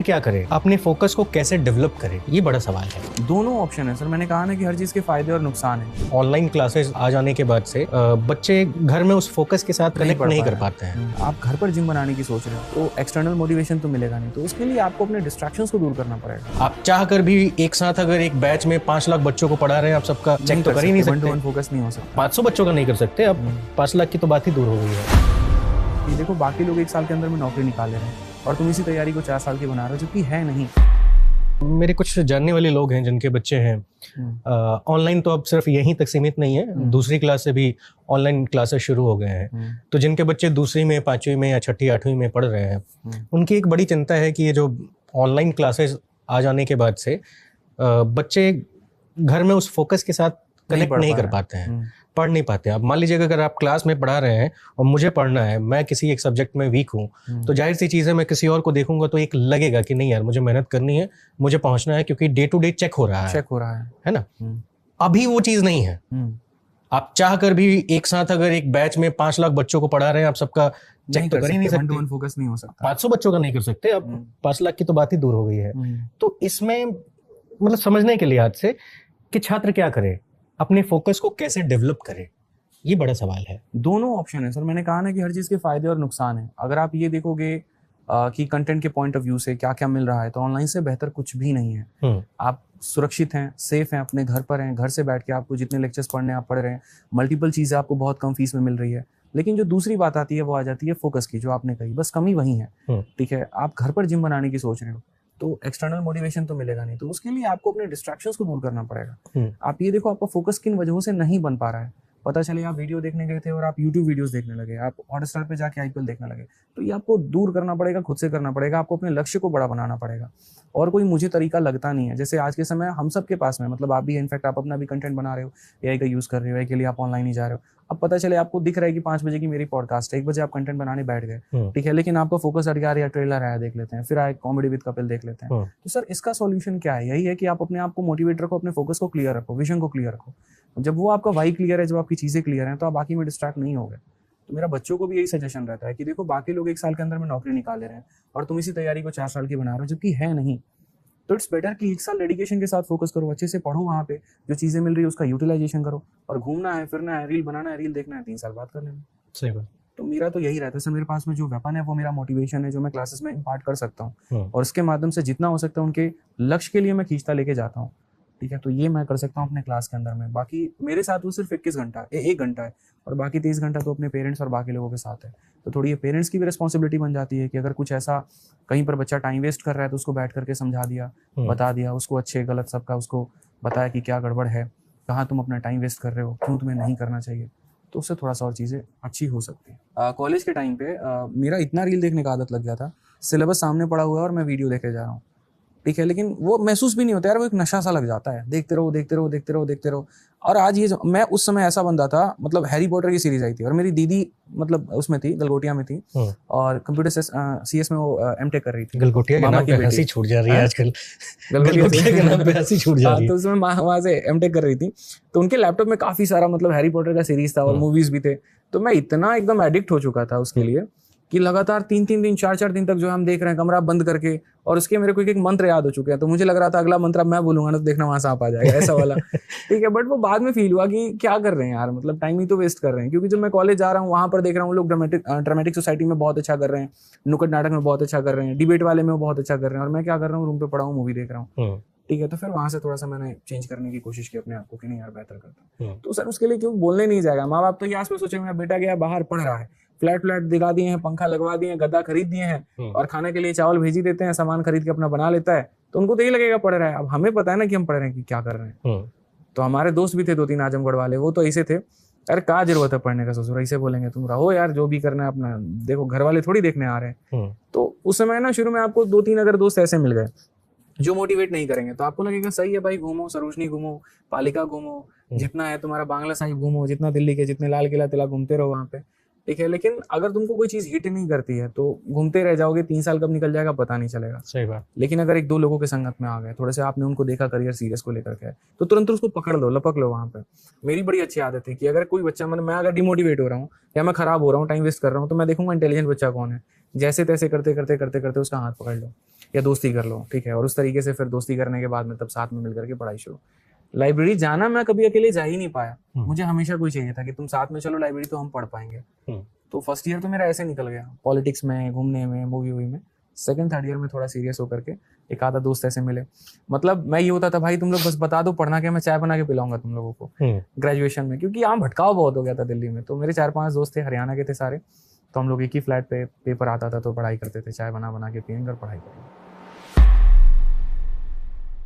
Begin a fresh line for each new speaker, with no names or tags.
क्या करें, अपने फोकस को कैसे डेवलप करें, ये बड़ा सवाल है।
दोनों ऑप्शन है सर। मैंने कहा ना कि हर चीज़ के फायदे और नुकसान है।
ऑनलाइन क्लासेस आ जाने के बाद से बच्चे घर में उस फोकस के साथ कनेक्ट नहीं कर पाते हैं।
आप घर पर जिम बनाने की सोच रहे हो तो एक्सटर्नल मोटिवेशन तो मिलेगा नहीं, तो उसके लिए आपको अपने डिस्ट्रैक्शंस को दूर करना पड़ेगा।
आप चाह कर भी एक साथ अगर एक बैच में 5 लाख बच्चों को पढ़ा रहे हैं, आप सबका चेक तो कर ही नहीं सकते।
1-to-1 फोकस नहीं हो सकता।
500 बच्चों का नहीं कर सकते, अब 5 लाख की तो बात ही दूर हो गई है।
ये देखो, बाकी लोग 1 साल के अंदर में नौकरी निकाल ले रहे हैं और तुम इसी तैयारी को 4 साल की बना रहे हो, जो कि है नहीं।
मेरे कुछ जानने वाले लोग हैं जिनके बच्चे हैं ऑनलाइन, तो अब सिर्फ यहीं तक सीमित नहीं है, दूसरी क्लास से भी ऑनलाइन क्लासेस शुरू हो गए हैं। तो जिनके बच्चे दूसरी में, 5वीं में या 6ठी 8वीं में पढ़ रहे हैं, उनकी एक बड़ी चिंता है कि ये जो ऑनलाइन क्लासेस आ जाने के बाद से बच्चे घर में उस फोकस के साथ कनेक्ट नहीं कर पाते हैं, पढ़ नहीं पाते हैं। अब मान लीजिए अगर आप क्लास में पढ़ा रहे हैं और मुझे पढ़ना है, मैं किसी एक सब्जेक्ट में वीक हूँ, तो जाहिर सी चीज़ है मैं किसी और को देखूंगा तो एक लगेगा कि नहीं यार, मुझे मेहनत करनी है, मुझे पहुंचना है, क्योंकि डे टू डे चेक हो रहा है ना। अभी वो चीज़ नहीं है। आप चाह कर भी एक साथ अगर एक बैच में 5 लाख बच्चों को पढ़ा रहे हैं, आप सबका चेक तो कर ही नहीं सकते।
1-to-1 फोकस नहीं हो सकता।
500 बच्चों का नहीं कर सकते, अब 5 लाख की तो बात ही दूर हो गई है। तो इसमें मतलब समझने के लिए आज से कि छात्र क्या करे, अपने फोकस को कैसे डेवलप करे, ये बड़ा सवाल है।
दोनों ऑप्शन है सर। मैंने कहा ना कि हर चीज़ के फायदे और नुकसान है। अगर आप ये देखोगे कि कंटेंट के पॉइंट ऑफ व्यू से क्या क्या मिल रहा है, तो ऑनलाइन से बेहतर कुछ भी नहीं है। आप सुरक्षित हैं, सेफ हैं, अपने घर पर हैं, घर से बैठ के आपको जितने लेक्चर्स पढ़ने आप पढ़ रहे हैं, मल्टीपल चीज़ें आपको बहुत कम फीस में मिल रही है। लेकिन जो दूसरी बात आती है वो आ जाती है फोकस की, जो आपने कही, बस कमी वही है। ठीक है, आप घर पर जिम बनाने की सोच रहे हो तो एक्सटर्नल मोटिवेशन तो मिलेगा नहीं, तो उसके लिए आपको अपने डिस्ट्रैक्शंस को दूर करना पड़ेगा। आप ये देखो, आपका फोकस किन वजहों से नहीं बन पा रहा है। पता चले आप वीडियो देखने गए थे और आप यूट्यूब वीडियोस देखने लगे, आप हॉटस्टार पे जाके आईपीएल देखने लगे, तो ये आपको दूर करना पड़ेगा, खुद से करना पड़ेगा। आपको अपने लक्ष्य को बड़ा बनाना पड़ेगा और कोई मुझे तरीका लगता नहीं है। जैसे आज के समय हम सबके पास में, मतलब आप भी, इनफैक्ट आप अपना भी कंटेंट बना रहे हो, एआई का यूज कर रहे हो, एआई के लिए आप ऑनलाइन ही जा रहे हो। अब पता चले आपको दिख रहा है कि 5 बजे की मेरी पॉडकास्ट है, 1 बजे आप कंटेंट बनाने बैठ गए, ठीक है, लेकिन आपका फोकस हट गया, यार ट्रेलर आया देख लेते हैं, फिर आए कॉमेडी विद कपिल देख लेते हैं। तो सर इसका सॉल्यूशन क्या है? यही है कि आप अपने आप को मोटिवेट रखो, अपने फोकस को क्लियर रखो, विजन को क्लियर रखो। जब वो आपका वाई क्लियर है, जब आपकी चीजें क्लियर हैं, तो आप बाकी में डिस्ट्रैक्ट नहीं होगे। तो मेरा बच्चों को भी यही सजेशन रहता है कि देखो, बाकी लोग 1 साल के अंदर में नौकरी निकाल ले रहे हैं और तुम इसी तैयारी को 4 साल की बना रहे हो, जबकि है नहीं। तो इट्स बेटर कि 1 साल डेडिकेशन के साथ फोकस करो, अच्छे से पढ़ो, वहाँ पे जो चीजें मिल रही है उसका यूटिलाइजेशन करो, और घूमना है, फिरना है, रील बनाना है, रील देखना है, 3 साल बाद कर लेना।
सही बात।
तो मेरा तो यही रहता है सर, मेरे पास में जो वेपन है वो मेरा मोटिवेशन है, जो मैं क्लासेस में इम्पार्ट कर सकता हूँ, और उसके माध्यम से जितना हो सकता है उनके लक्ष्य के लिए मैं खींचता लेके जाता हूँ। ठीक है, तो ये मैं कर सकता हूँ अपने क्लास के अंदर में। बाकी मेरे साथ वो सिर्फ 21 घंटा है, 1 घंटा है, और बाकी 30 घंटा तो अपने पेरेंट्स और बाकी लोगों के साथ है। तो थोड़ी ये पेरेंट्स की भी रिस्पॉन्सिबिलिटी बन जाती है कि अगर कुछ ऐसा कहीं पर बच्चा टाइम वेस्ट कर रहा है तो उसको बैठ करके समझा दिया, बता दिया उसको, अच्छे गलत सबका उसको बताया कि क्या गड़बड़ है, कहाँ तुम अपना टाइम वेस्ट कर रहे हो, क्यों तुम्हें नहीं करना चाहिए, तो उससे थोड़ा सा और चीज़ें अच्छी हो सकती है। कॉलेज के टाइम पे मेरा इतना रील देखने का आदत लग गया था, सिलेबस सामने पड़ा हुआ है और मैं वीडियो देखे जा रहा हूँ, ठीक है, लेकिन वो महसूस भी नहीं होता यार, वो एक नशा सा लग जाता है, देखते रहो देखते रहो देखते रहो देखते रहो। और आज ये मैं उस समय ऐसा बंदा था, मतलब हैरी पॉटर की सीरीज आई थी और मेरी दीदी मतलब उसमें थी, गलगोटिया में थी, और कंप्यूटर सीएस में वो एमटेक कर रही थी।
गलगोटिया के नाम पे हंसी छूट जा रही है आजकल। गलगोटिया के नाम पे हंसी छूट जा रही है।
तो उसमें वहां से एमटेक कर रही थी, तो उनके लैपटॉप में काफी सारा मतलब हैरी पॉटर का सीरीज था और मूवीज भी थे। तो मैं इतना एकदम एडिक्ट हो चुका था उसके लिए कि लगातार 3-3 दिन 4-4 दिन तक जो हम देख रहे हैं कमरा बंद करके, और उसके मेरे को एक मंत्र याद हो चुके हैं। तो मुझे लग रहा था अगला मंत्र अब मैं बोलूंगा ना तो देखना वहां सांप आ जाएगा, ऐसा वाला। ठीक है, बट वो बाद में फील हुआ कि क्या कर रहे हैं यार, मतलब टाइम ही तो वेस्ट कर रहे हैं। क्योंकि जब मैं कॉलेज जा रहा हूँ वहां पर देख रहा हूँ लोग ड्रामेटिक सोसाइटी में बहुत अच्छा कर रहे हैं, नुक्कड़ नाटक में बहुत अच्छा कर रहे हैं, डिबेट वाले में वो बहुत अच्छा कर रहे हैं, और मैं क्या कर रहा हूँ, रूम पे पड़ा हूँ, मूवी देख रहा हूँ। ठीक है, तो फिर वहां से थोड़ा सा मैंने चेंज करने की कोशिश की अपने आप को कि नहीं यार बेहतर करता हूँ। तो सर उसके लिए क्यों बोलने नहीं जाएगा, माँ बाप तो ये आस में सोचे मेरा बेटा गया बाहर पढ़ रहा है, फ्लैट दिला दिए हैं, पंखा लगवा दिए हैं, गद्दा खरीद दिए हैं, और खाने के लिए चावल भेज ही देते हैं, सामान खरीद के अपना बना लेता है, तो उनको तो यही लगेगा पढ़ रहा है। अब हमें पता है ना कि हम पढ़ रहे हैं कि क्या कर रहे हैं। तो हमारे दोस्त भी थे 2-3 आजमगढ़ वाले, वो तो ऐसे थे, अरे क्या जरूरत है पढ़ने का, ससुर ऐसे बोलेंगे, तुम रहो यार जो भी करना है अपना देखो, घर वाले थोड़ी देखने आ रहे हैं। तो उस समय ना शुरू में आपको 2-3 अगर दोस्त ऐसे मिल गए जो मोटिवेट नहीं करेंगे, तो आपको लगेगा सही है भाई, घूमो, सरोजनी घूमो, पालिका घूमो, जितना है तुम्हारा बांग्ला साहिब घूमो, जितना दिल्ली के जितने लाल किला तिला घूमते रहो वहां पे। ठीक है, लेकिन अगर तुमको कोई चीज हिट नहीं करती है तो घूमते रह जाओगे, 3 साल कब निकल जाएगा पता नहीं चलेगा।
सही बात।
लेकिन अगर 1-2 लोगों के संगत में आ गए, थोड़े से आपने उनको देखा करियर सीरियस को लेकर के, तो तुरंत उसको पकड़ लो, लपक लो वहां पे। मेरी बड़ी अच्छी आदत है कि अगर कोई बच्चा, मैं अगर डिमोटिवेट हो रहा हूँ या मैं खराब हो रहा हूँ, टाइम वेस्ट कर रहा हूँ, तो मैं देखूंगा इंटेलिजेंट बच्चा कौन है, जैसे तैसे करते करते करते करते उसका हाथ पकड़ लो या दोस्ती कर लो, ठीक है। और उस तरीके से फिर दोस्ती करने के बाद में तब साथ में मिलकर के पढ़ाई शुरू। लाइब्रेरी जाना मैं कभी अकेले जा ही नहीं पाया, मुझे हमेशा कोई चाहिए था कि तुम साथ में चलो लाइब्रेरी तो हम पढ़ पाएंगे। तो फर्स्ट ईयर तो मेरा ऐसे निकल गया, पॉलिटिक्स में, घूमने में, मूवी वूवी में। सेकंड थर्ड ईयर में थोड़ा सीरियस होकर के एक आधा दोस्त ऐसे मिले, मतलब मैं ये होता था भाई तुम लोग बस बता दो पढ़ना क्या, मैं चाय बना के पिलाऊंगा तुम लोगों को ग्रेजुएशन में, क्योंकि यहाँ भटकाव बहुत हो गया था दिल्ली में। तो मेरे 4-5 दोस्त थे, हरियाणा के थे सारे, तो हम लोग एक ही फ्लैट पे, पेपर आता था तो पढ़ाई करते थे, चाय बना बना के पियेंगे और पढ़ाई करेंगे।